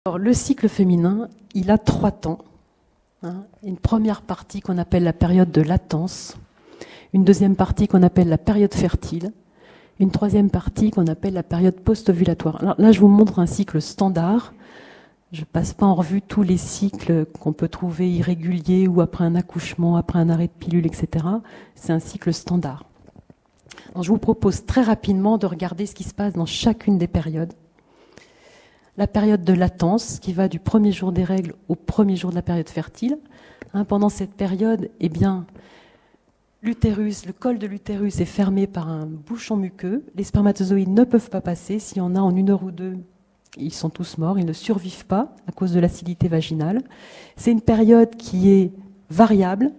Alors, le cycle féminin, il a 3 temps. Une première partie qu'on appelle la période de latence, une deuxième partie qu'on appelle la période fertile, une troisième partie qu'on appelle la période post-ovulatoire. Alors là, je vous montre un cycle standard. Je ne passe pas en revue tous les cycles qu'on peut trouver irréguliers ou après un accouchement, après un arrêt de pilule, etc. C'est un cycle standard. Alors, je vous propose très rapidement de regarder ce qui se passe dans chacune des périodes. La période de latence, qui va du premier jour des règles au premier jour de la période fertile. Pendant cette période, eh bien, l'utérus, le col de l'utérus est fermé par un bouchon muqueux. Les spermatozoïdes ne peuvent pas passer. S'il y en a en 1 heure ou 2, ils sont tous morts. Ils ne survivent pas à cause de l'acidité vaginale. C'est une période qui est variable.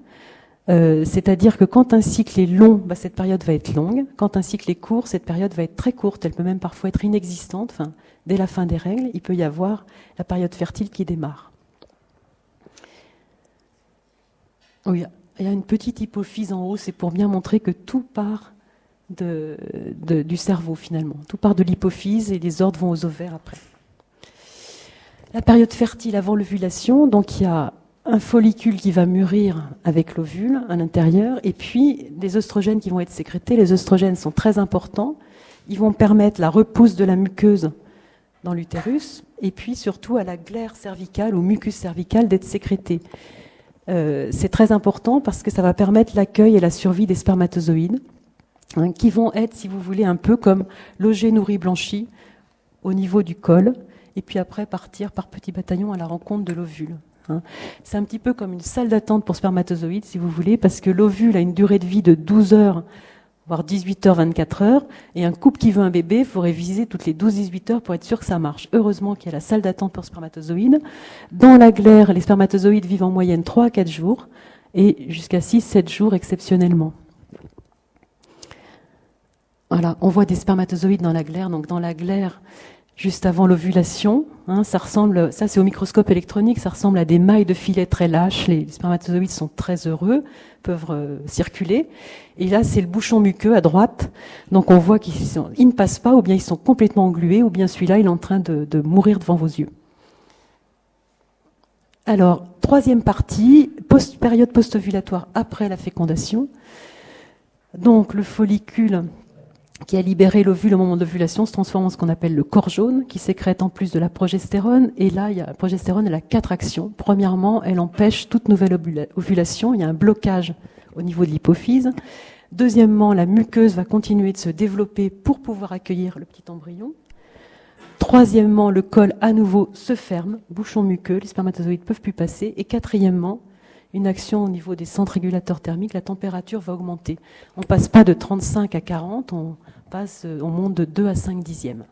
C'est-à-dire que quand un cycle est long, cette période va être longue. Quand un cycle est court, cette période va être très courte. Elle peut même parfois être inexistante. Dès la fin des règles, il peut y avoir la période fertile qui démarre. Oui, il y a une petite hypophyse en haut, c'est pour bien montrer que tout part du cerveau finalement. Tout part de l'hypophyse et les ordres vont aux ovaires après. La période fertile avant l'ovulation, donc il y a un follicule qui va mûrir avec l'ovule à l'intérieur, et puis des œstrogènes qui vont être sécrétés. Les œstrogènes sont très importants. Ils vont permettre la repousse de la muqueuse dans l'utérus, et puis surtout à la glaire cervicale ou mucus cervical d'être sécrétée. C'est très important parce que ça va permettre l'accueil et la survie des spermatozoïdes, qui vont être, si vous voulez, un peu comme l'auger nourri blanchi au niveau du col, et puis après partir par petits bataillons à la rencontre de l'ovule. C'est un petit peu comme une salle d'attente pour spermatozoïdes, si vous voulez, parce que l'ovule a une durée de vie de 12 heures, voire 18 heures, 24 heures, et un couple qui veut un bébé, il faut réviser toutes les 12-18 heures pour être sûr que ça marche. Heureusement qu'il y a la salle d'attente pour spermatozoïdes. Dans la glaire, les spermatozoïdes vivent en moyenne 3 à 4 jours, et jusqu'à 6-7 jours exceptionnellement. Voilà, on voit des spermatozoïdes dans la glaire. Donc dans la glaire, juste avant l'ovulation, ça c'est au microscope électronique, ça ressemble à des mailles de filets très lâches. Les spermatozoïdes sont très heureux, peuvent circuler. Et là, c'est le bouchon muqueux à droite. Donc on voit qu'ils ne passent pas, ou bien ils sont complètement englués, ou bien celui-là, il est en train de mourir devant vos yeux. Alors, troisième partie, période post-ovulatoire après la fécondation. Donc le follicule qui a libéré l'ovule au moment de l'ovulation se transforme en ce qu'on appelle le corps jaune, qui sécrète en plus de la progestérone. Et là, la progestérone, elle a 4 actions. Premièrement, elle empêche toute nouvelle ovulation. Il y a un blocage au niveau de l'hypophyse. Deuxièmement, la muqueuse va continuer de se développer pour pouvoir accueillir le petit embryon. Troisièmement, le col à nouveau se ferme, bouchon muqueux, les spermatozoïdes ne peuvent plus passer. Et quatrièmement, une action au niveau des centres régulateurs thermiques, la température va augmenter. On ne passe pas de 35 à 40, on monte de 2 à 5 dixièmes.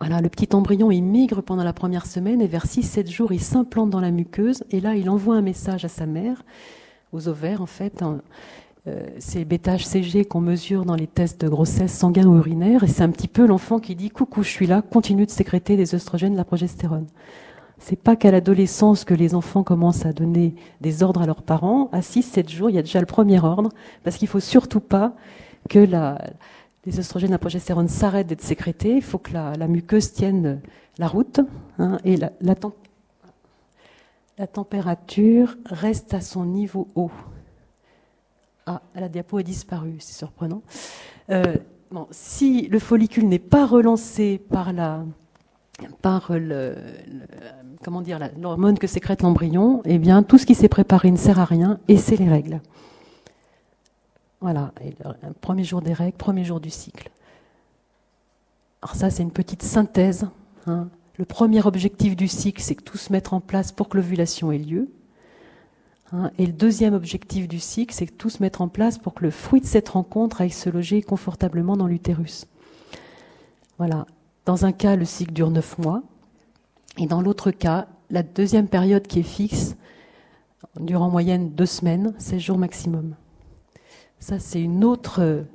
Voilà, le petit embryon, il migre pendant la première semaine et vers 6-7 jours, il s'implante dans la muqueuse et là, il envoie un message à sa mère, aux ovaires en fait. C'est le bêta-HCG qu'on mesure dans les tests de grossesse sanguin ou urinaire et c'est un petit peu l'enfant qui dit « Coucou, je suis là, continue de sécréter des œstrogènes, de la progestérone ». C'est pas qu'à l'adolescence que les enfants commencent à donner des ordres à leurs parents. À 6-7 jours, il y a déjà le premier ordre, parce qu'il faut surtout pas que les œstrogènes, la progestérone s'arrêtent d'être sécrétés. Il faut que la muqueuse tienne la route, et la température reste à son niveau haut. Ah, la diapo a disparu, c'est surprenant. Si le follicule n'est pas relancé par l'hormone que sécrète l'embryon, eh bien, tout ce qui s'est préparé ne sert à rien, et c'est les règles. Voilà, premier jour des règles, premier jour du cycle. Alors ça, c'est une petite synthèse. Le premier objectif du cycle, c'est que tout se mette en place pour que l'ovulation ait lieu. Et le deuxième objectif du cycle, c'est que tout se mette en place pour que le fruit de cette rencontre aille se loger confortablement dans l'utérus. Voilà. Dans un cas, le cycle dure 9 mois. Et dans l'autre cas, la deuxième période qui est fixe dure en moyenne 2 semaines, 16 jours maximum. Ça, c'est une autre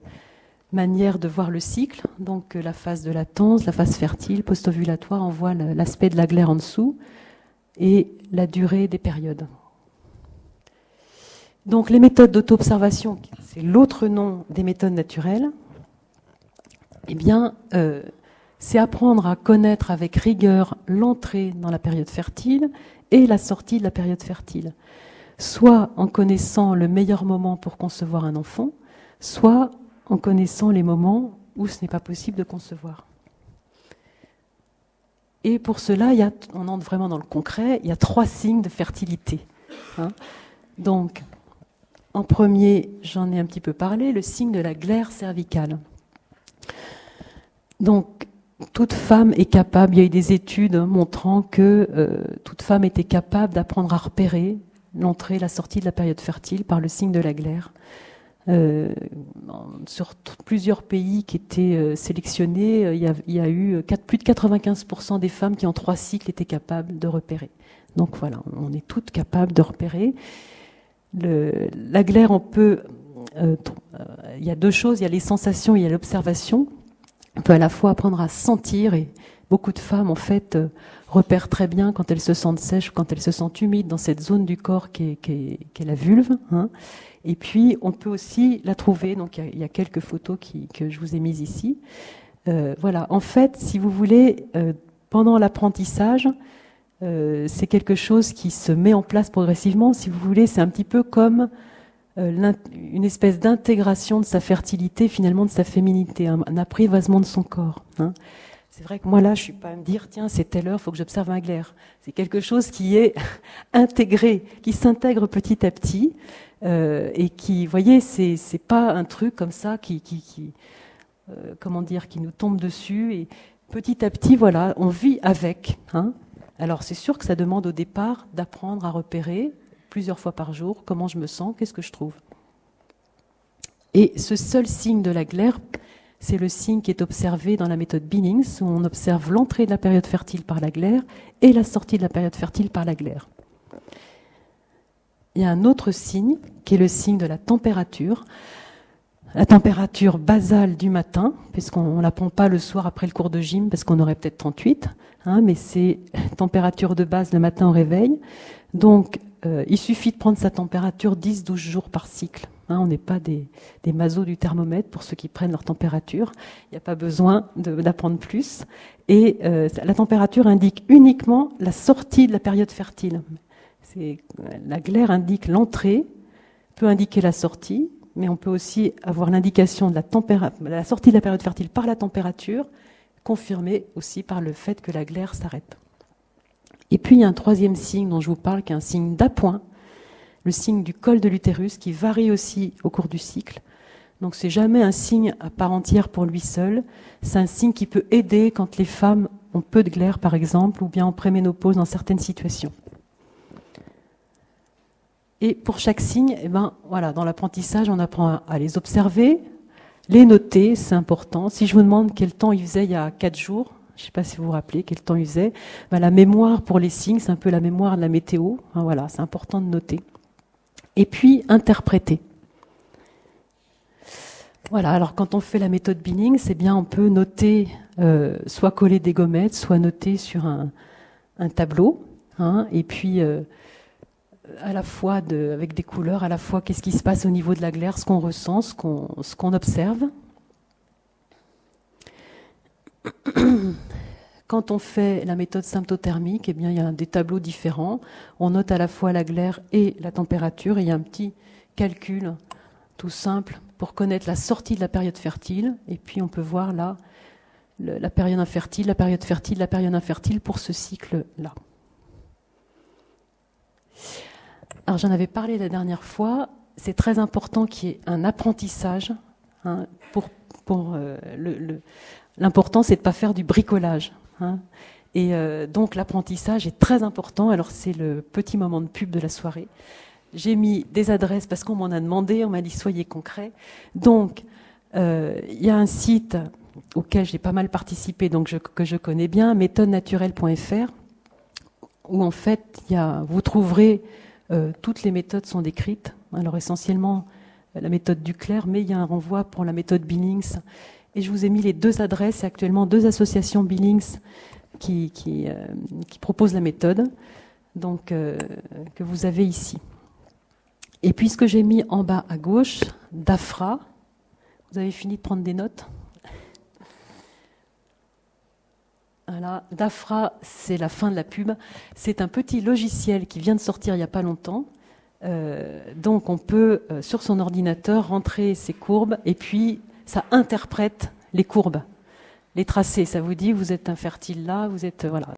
manière de voir le cycle. Donc la phase de latence, la phase fertile, post-ovulatoire, on voit l'aspect de la glaire en dessous et la durée des périodes. Donc les méthodes d'auto-observation, c'est l'autre nom des méthodes naturelles. Eh bien, c'est apprendre à connaître avec rigueur l'entrée dans la période fertile et la sortie de la période fertile. Soit en connaissant le meilleur moment pour concevoir un enfant, soit en connaissant les moments où ce n'est pas possible de concevoir. Et pour cela, on entre vraiment dans le concret, il y a 3 signes de fertilité. Donc, en premier, j'en ai un petit peu parlé, le signe de la glaire cervicale. Donc, toute femme est capable, il y a eu des études montrant que toute femme était capable d'apprendre à repérer l'entrée et la sortie de la période fertile par le signe de la glaire. Sur plusieurs pays qui étaient sélectionnés, il y a eu plus de 95% des femmes qui en 3 cycles étaient capables de repérer. Donc voilà, on est toutes capables de repérer. La glaire, il y a 2 choses, il y a les sensations et il y a l'observation. On peut à la fois apprendre à sentir, et beaucoup de femmes en fait repèrent très bien quand elles se sentent sèches ou quand elles se sentent humides dans cette zone du corps qui est la vulve. Et puis on peut aussi la trouver, donc il y a quelques photos que je vous ai mises ici. Voilà, en fait, si vous voulez, pendant l'apprentissage, c'est quelque chose qui se met en place progressivement. Si vous voulez, c'est un petit peu comme une espèce d'intégration de sa fertilité, finalement de sa féminité, un apprivoisement de son corps. C'est vrai que moi là, je suis pas à me dire tiens, c'est telle heure, faut que j'observe ma glaire. C'est quelque chose qui est intégré, qui s'intègre petit à petit et qui, vous voyez, c'est pas un truc comme ça qui nous tombe dessus, et petit à petit, voilà, on vit avec. Alors c'est sûr que ça demande au départ d'apprendre à repérer plusieurs fois par jour comment je me sens, qu'est-ce que je trouve. Et ce seul signe de la glaire, c'est le signe qui est observé dans la méthode Billings, où on observe l'entrée de la période fertile par la glaire et la sortie de la période fertile par la glaire. Il y a un autre signe qui est le signe de la température. La température basale du matin, puisqu'on ne la prend pas le soir après le cours de gym, parce qu'on aurait peut-être 38, mais c'est température de base le matin au réveil. Donc, il suffit de prendre sa température 10-12 jours par cycle. On n'est pas des masos du thermomètre pour ceux qui prennent leur température. Il n'y a pas besoin d'apprendre plus. Et la température indique uniquement la sortie de la période fertile. La glaire indique l'entrée, peut indiquer la sortie, mais on peut aussi avoir l'indication de la sortie de la période fertile par la température, confirmée aussi par le fait que la glaire s'arrête. Et puis il y a un 3e signe dont je vous parle, qui est un signe d'appoint, le signe du col de l'utérus, qui varie aussi au cours du cycle. Donc c'est jamais un signe à part entière pour lui seul, c'est un signe qui peut aider quand les femmes ont peu de glaire par exemple, ou bien en préménopause dans certaines situations. Et pour chaque signe, voilà, dans l'apprentissage, on apprend à les observer, les noter, c'est important. Si je vous demande quel temps il faisait il y a 4 jours, je ne sais pas si vous vous rappelez quel temps il faisait, la mémoire pour les signes, c'est un peu la mémoire de la météo. Voilà, c'est important de noter. Et puis, interpréter. Voilà, alors quand on fait la méthode Billings, on peut noter, soit coller des gommettes, soit noter sur un tableau, et puis à la fois avec des couleurs, à la fois qu'est-ce qui se passe au niveau de la glaire, ce qu'on ressent, ce qu'on observe. Quand on fait la méthode symptothermique, il y a des tableaux différents. On note à la fois la glaire et la température. Et il y a un petit calcul tout simple pour connaître la sortie de la période fertile. Et puis on peut voir là la période infertile, la période fertile, la période infertile pour ce cycle-là. Alors j'en avais parlé la dernière fois. C'est très important qu'il y ait un apprentissage. L'important, c'est de ne pas faire du bricolage. Et donc l'apprentissage est très important. Alors c'est le petit moment de pub de la soirée. J'ai mis des adresses parce qu'on m'en a demandé, on m'a dit soyez concrets. Donc il y a un site auquel j'ai pas mal participé, donc que je connais bien, méthodenaturelle.fr, où en fait vous trouverez toutes les méthodes sont décrites. Alors essentiellement la méthode Duclerc, mais il y a un renvoi pour la méthode Billings. Et je vous ai mis les 2 adresses, actuellement 2 associations Billings qui proposent la méthode, donc que vous avez ici. Et puis ce que j'ai mis en bas à gauche, DAFRA, vous avez fini de prendre des notes? Voilà. DAFRA, c'est la fin de la pub. C'est un petit logiciel qui vient de sortir il n'y a pas longtemps. Donc on peut, sur son ordinateur, rentrer ses courbes et puis ça interprète les courbes, les tracés. Ça vous dit, vous êtes infertile là, vous êtes... Voilà.